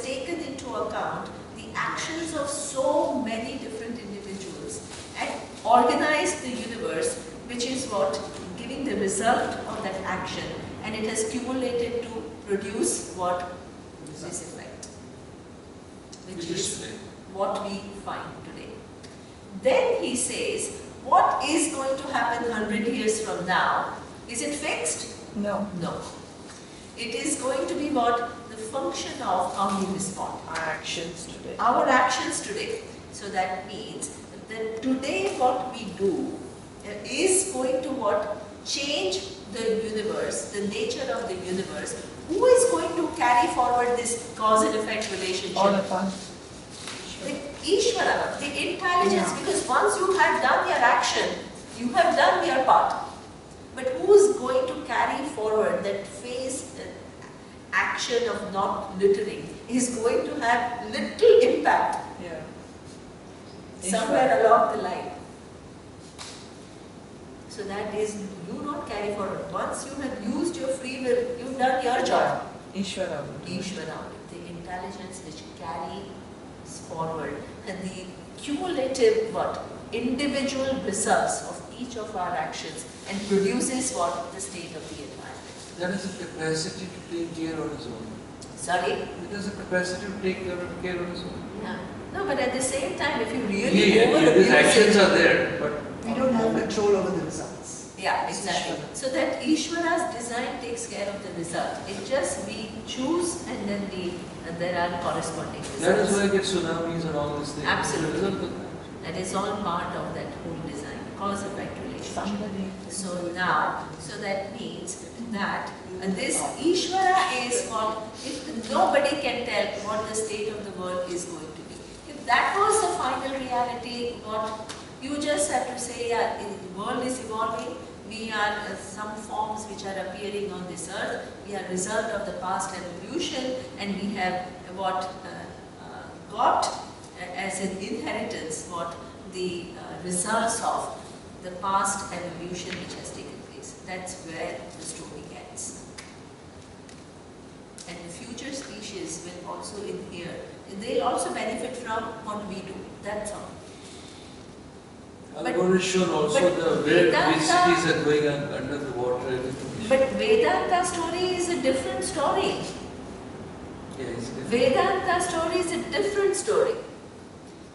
taken into account the actions of so many different individuals and organized the universe, which is what giving the result of that action, and it has cumulated to produce what? This effect, which is what we find today. Then he says, what is going to happen 100 years from now? Is it fixed? No. No. It is going to be what? The function of how we respond. Our actions today. Our actions today. So that means that today what we do is going to what? Change the universe, the nature of the universe. Who is going to carry forward this cause and effect relationship? All of us. The Ishvara, the intelligence, because once you have done your action, you have done your part. But who is going to carry forward that phase action of not littering is going to have little impact somewhere along the line. So that is, you not carry forward. Once you have used your free will, you've done your job. Ishvara. Ishvara, the intelligence which carries forward and the cumulative what? Individual results of each of our actions and produces what? The state of the environment. That is a capacity to take care on its own. Sorry? It has a capacity to take care on its own. Yeah. No, but at the same time, if you really overabuse these actions are there, but we don't have control over the results. Yeah, exactly. So that Ishvara's design takes care of the result. It just we choose and then there are corresponding results. That is why I get tsunamis and all these things. Absolutely. That is all part of that whole design, cause effect relationship. So now, so that means that this Ishvara is what, if nobody can tell what the state of the world is going to be. If that was the final reality, what you just have to say, yeah, the world is evolving, we are some forms which are appearing on this earth, we are result of the past evolution, and we have what got as an inheritance what the results of the past evolution which has taken place. That's where the story ends. And the future species will also inhere. They'll also benefit from what we do. That's all. God has shown also the way these cities are going under the water. But Vedanta story is a different story. Yes. Vedanta story is a different story.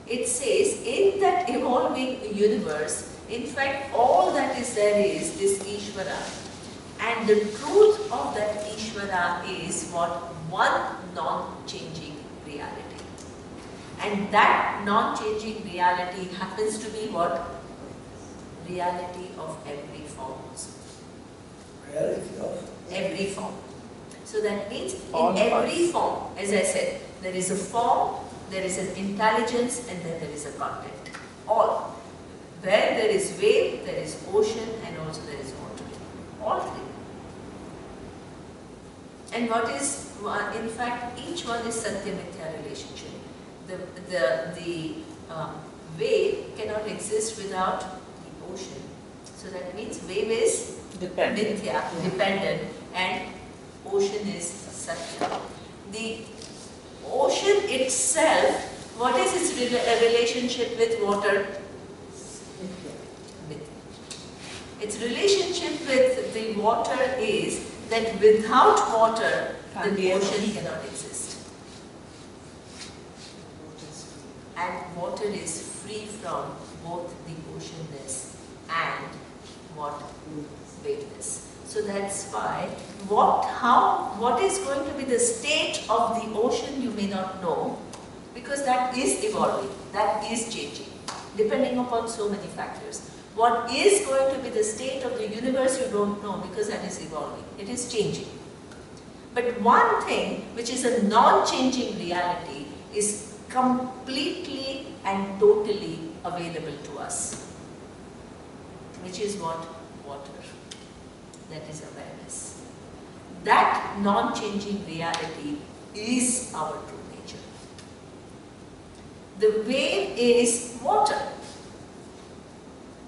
It says in that evolving universe, in fact, all that is there is this Ishvara. And the truth of that Ishvara is what? One non-changing reality. And that non-changing reality happens to be what? Reality of every form. Reality of? Every form. So that means All in every form, as I said, there is a form, there is an intelligence, and then there is a content. All. Where there is wave, there is ocean, and also there is water. All three. And what is, in fact, each one is Satya-Mithya relationship. The wave cannot exist without the ocean. So that means wave is Mithya, dependent, and ocean is Satya. The ocean itself, what is its relationship with water? Mithya. Its relationship with the water is that without water, the ocean cannot exist. And water is free from both the oceanness and what? Waveness. So that's why what is going to be the state of the ocean you may not know, because that is evolving, that is changing, depending upon so many factors. What is going to be the state of the universe you don't know, because that is evolving, it is changing. But one thing which is a non-changing reality is completely and totally available to us, which is what? Water. That is awareness. That non-changing reality is our true nature. The wave is water.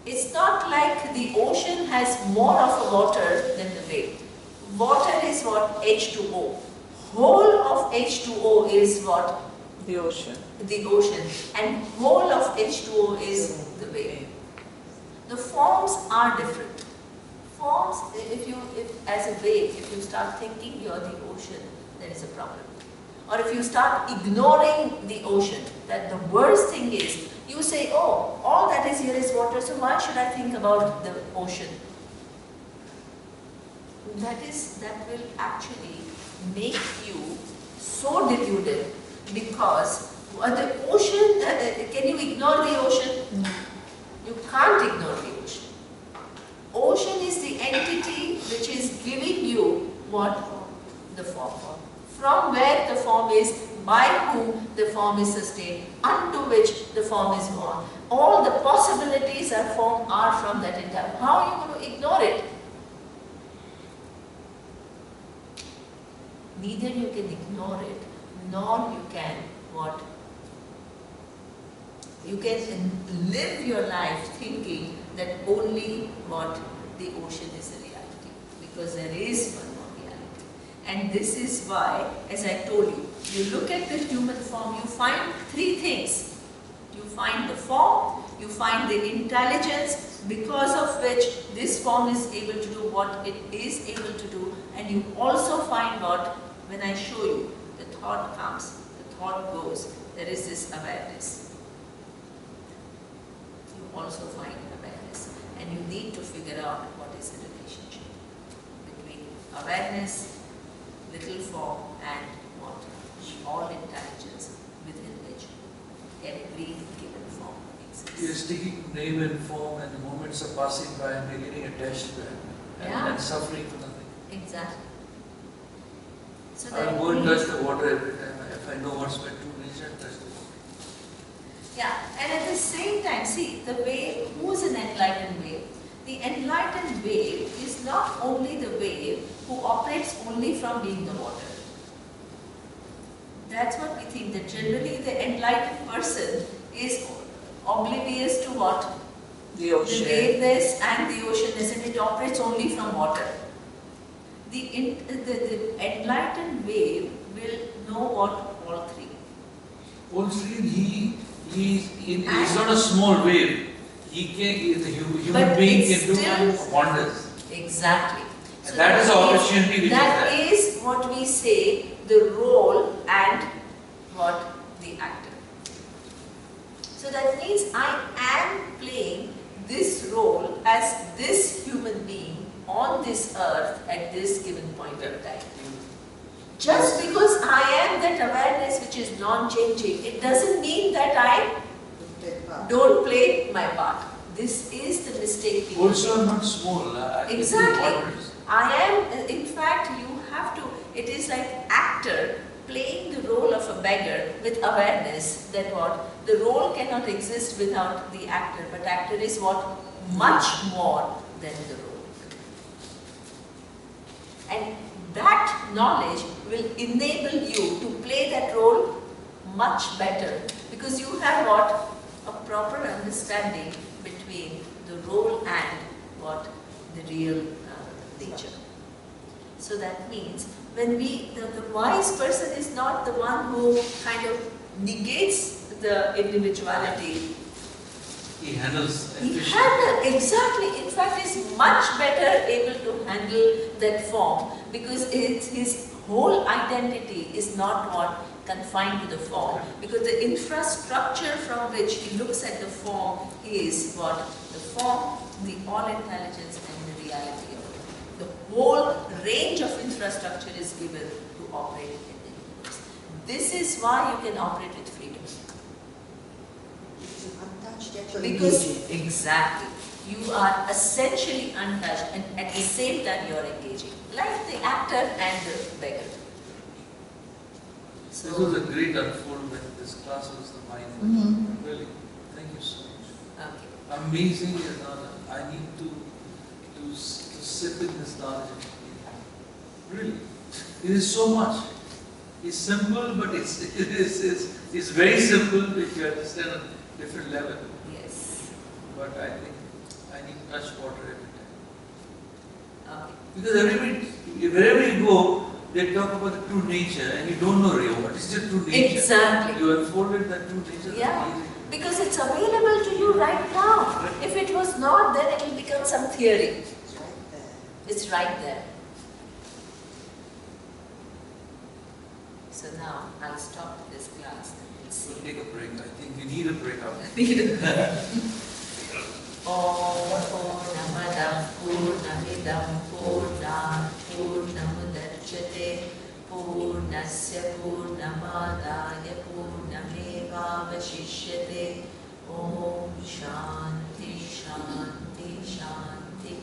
It's not like the ocean has more of a water than the wave. Water is what? H2O. whole of H2O is what? The ocean. The ocean. And whole of H2O is the wave. The forms are different. Forms, if as a wave, if you start thinking you're the ocean, there is a problem. Or if you start ignoring the ocean, that the worst thing is, you say, oh, all that is here is water, so why should I think about the ocean? That will actually make you so deluded, because the ocean, can you ignore the ocean? No. You can't ignore the ocean. Ocean is the entity which is giving you what? The form. From where the form is, by whom the form is sustained, unto which the form is born. All the possibilities are from that entire. How are you going to ignore it? Neither you can ignore it, nor you can what? You can live your life thinking that only what? The ocean is a reality. Because there is one more reality. And this is why, as I told you, you look at the human form, you find three things. You find the form, you find the intelligence, because of which this form is able to do what it is able to do, and you also find what, when I show you, the thought comes, the thought goes, there is this awareness. You also find awareness, and you need to figure out what is the relationship between awareness, little form, and what? All intelligence within which every given form exists. You're sticking name and form, and the moments are passing by, and we're getting attached to it, and suffering for nothing. Exactly. So I will go and touch the water every time. If I know what's my true nature, touch the water. Yeah, and at the same time, see, the wave, who is an enlightened wave? The enlightened wave is not only the wave who operates only from being the water. That's what we think, that generally the enlightened person is oblivious to what? The ocean. The waveness and the oceanness, and it operates only from water. The enlightened wave will know what? All three. All three, he's not a small wave. The human being can do wonders. Exactly. And So that is the opportunity which that is is what we say, the role and what? The actor. So that means I am playing this role as this human being on this earth at this given point of time. Just because I am that awareness which is non-changing, it doesn't mean that I don't play my part. This is the mistake people Also, I'm make. not small. I can do Exactly. wonders. I am, in fact, you have to, it is like actor playing the role of a beggar with awareness that what? The role cannot exist without the actor, but actor is what? Much more than the role. And that knowledge will enable you to play that role much better, because you have what? A proper understanding between the role and what? The real nature. So that means when the wise person is not the one who kind of negates the individuality. He handles He efficiently. handles, exactly, in fact is much better able to handle that form, because his whole identity is not what? Confined to the form, because the infrastructure from which he looks at the form is what? The form, the all intelligence and the reality of it. The whole range of infrastructure is given to operate in the universe. This is why you can operate with freedom. Untouched, yet you're Because, engaging. exactly, you are essentially untouched, and at the same time you are engaging, like the actor and the beggar. This was a great unfoldment. This class was the mind. Mhm. Really, thank you so much. Okay. Amazing knowledge. I need to sit in this knowledge. Really, it is so much. It's simple, but it's very simple if you understand on a different level. Yes. But I think I need to touch water every time. Okay. Because wherever you go, they talk about the true nature and you don't know really what is the true nature. Exactly. You unfolded that true nature. that's Yeah. amazing. Because it's available to you right now. If it was not, then it will become some theory. It's right there. It's right there. So now I'll stop this class and we'll see. We'll take a break. I think we need a break out. Om Purnamadav Purnamidam Purnat Purnamudachyate Purnasya Purnamadaya Purnamevavashishyate Om Shanti Shanti Shanti